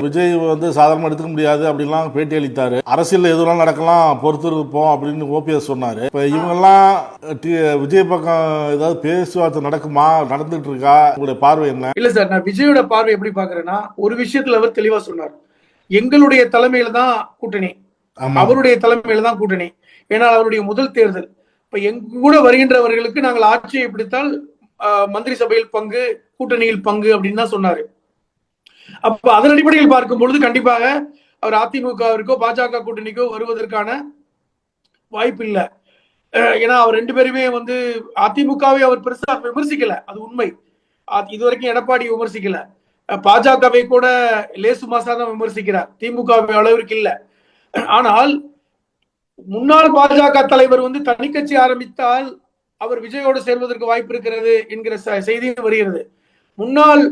விஜய் வந்து சாதாரணமாக எடுத்துக்க முடியாது அப்படின்லாம் பேட்டி அளித்தாரு. அரசியல் எதுவும் நடக்கலாம், பொறுத்து இருப்போம் அப்படின்னு ஓபிஎஸ் சொன்னாரு. இப்ப இவங்கெல்லாம் விஜய் பக்கம் ஏதாவது பேச்சுவார்த்தை நடக்குமா, நடந்துட்டு இருக்கா? உங்களுடைய பார்வை என்ன? இல்ல சார், நான் விஜயோட பார்வை எப்படி பாக்குறேன்னா, ஒரு விஷயத்துல அவர் தெளிவா சொன்னார். எங்களுடைய தலைமையில தான் கூட்டணி, அவருடைய தலைமையில தான் கூட்டணி. ஏன்னா அவருடைய முதல் தேர்தல். இப்ப எங்க கூட வருகின்றவர்களுக்கு நாங்கள் ஆட்சியை பிடித்தால் மந்திரி சபையில் பங்கு, கூட்டணியில் பங்கு அப்படின்னு தான் சொன்னாரு. அப்ப அதன் அடிப்படையில் பார்க்கும் பொழுது கண்டிப்பாக அவர் அதிமுகவிற்கோ பாஜக கூட்டணிக்கோ வருவதற்கான வாய்ப்பு இல்லை. ஏன்னா அவர் ரெண்டு பேருமே வந்து அதிமுகவை அவர் பெருசா விமர்சிக்கல, அது உண்மை. இதுவரைக்கும் எடப்பாடி விமர்சிக்கல, பாஜகவை கூட லேசு மாசா தான் விமர்சிக்கிறார், திமுக அளவிற்கு இல்ல. ஆனால் முன்னாள் பாஜக தலைவர் வந்து தனி கட்சி ஆரம்பித்தால் அவர் விஜயோடு சேர்வதற்கு வாய்ப்பு இருக்கிறது என்கிற செய்தியும் வருகிறது. முன்னாள்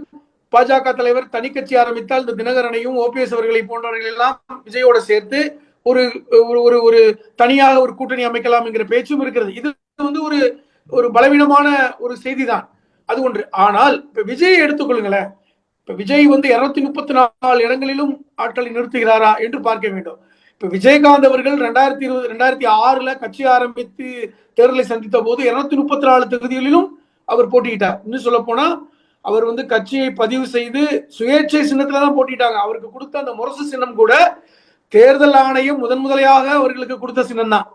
பாஜக தலைவர் தனி கட்சி ஆரம்பித்தால் இந்த தினகரனையும் ஓபிஎஸ் அவர்களை போன்றவர்கள் எல்லாம் விஜயோட சேர்த்து ஒரு ஒரு ஒரு தனியாக ஒரு கூட்டணி அமைக்கலாம் என்கிற பேச்சும் இருக்கிறது. இது வந்து ஒரு ஒரு பலவீனமான ஒரு செய்தி தான், அது ஒன்று. ஆனால் இப்ப விஜயை எடுத்துக்கொள்ளுங்களேன். இப்ப விஜய் வந்து 234 இடங்களிலும் ஆட்களை நிறுத்துகிறாரா என்று பார்க்க வேண்டும். இப்ப விஜயகாந்த் அவர்கள் 2006 கட்சி ஆரம்பித்து தேர்தலை சந்தித்த போது 234 தொகுதிகளிலும் அவர் போட்டியிட்டார். இன்னும் சொல்ல போனா அவர் வந்து கட்சியை பதிவு செய்து சுயேட்சை சின்னத்துல தான் போட்டிட்டாங்க. அவருக்கு கொடுத்த அந்த முரசு சின்னம் கூட தேர்தல் ஆணையம் முதன்முதலையாக அவர்களுக்கு கொடுத்த சின்னம் தான்.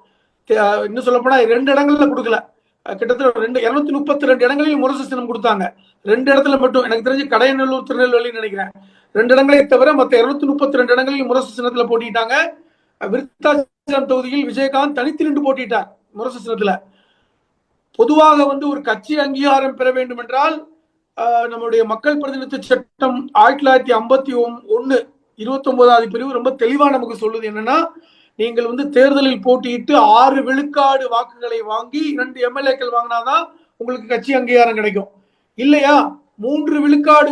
இன்னும் சொல்ல போனா 2 இடங்கள்ல கொடுக்கல, கிட்டத்தட்ட 232 இடங்களில் முரசு சின்னம் கொடுத்தாங்க. 2 இடத்துல மட்டும், எனக்கு தெரிஞ்சு கடையநல்லூர், திருநெல்வேலி நினைக்கிறேன், 2 இடங்களை தவிர மற்ற 232 இடங்களில் முரசு சின்னத்துல போட்டிட்டாங்க. விருத்தாச்சலம் தொகுதியில் விஜயகாந்த் தனித்து நின்று போட்டிட்டார் முரசு சின்னத்துல. பொதுவாக வந்து ஒரு கட்சி அங்கீகாரம் பெற வேண்டும் என்றால் நம்முடைய மக்கள் பிரதிநிதித்துவ சட்டம் 1951 29வது பிரிவு ரொம்ப தெளிவா நமக்கு சொல்லுது. என்னன்னா, நீங்கள் வந்து தேர்தலில் போட்டியிட்டு 6 விழுக்காடு வாக்குகளை வாங்கி 2 எம்எல்ஏக்கள் வாங்கினாதான் உங்களுக்கு கட்சி அங்கீகாரம் கிடைக்கும். இல்லையா 3 விழுக்காடு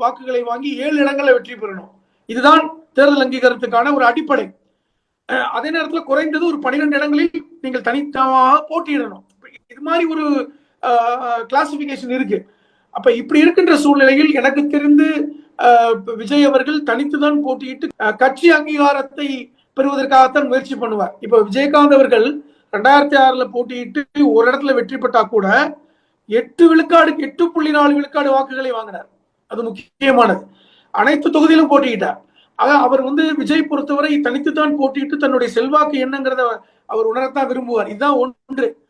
வாக்குகளை வாங்கி 7 இடங்களை வெற்றி பெறணும். இதுதான் தேர்தல் அங்கீகாரத்துக்கான ஒரு அடிப்படை. அதே நேரத்தில் குறைந்தது ஒரு 12 இடங்களில் நீங்கள் தனித்தமாக போட்டியிடணும். இது மாதிரி ஒரு கிளாசிபிகேஷன் இருக்கு. அப்ப இப்படி இருக்கின்ற சூழ்நிலையில் எனக்கு தெரிந்து விஜய் அவர்கள் தனித்துதான் போட்டியிட்டு கட்சி அங்கீகாரத்தை பெறுவதற்காகத்தான் முயற்சி பண்ணுவார். இப்ப விஜயகாந்த் அவர்கள் 2006 போட்டியிட்டு ஒரு இடத்துல வெற்றி பெற்றா கூட 8.4 விழுக்காடு வாக்குகளை வாங்கினார். அது முக்கியமானது. அனைத்து தொகுதியிலும் போட்டியிட்டார். ஆக அவர் வந்து விஜய் பொறுத்தவரை தனித்துதான் போட்டியிட்டு தன்னுடைய செல்வாக்கு என்னங்கிறத அவர் உணரத்தான் விரும்புவார். இதுதான் ஒன்று.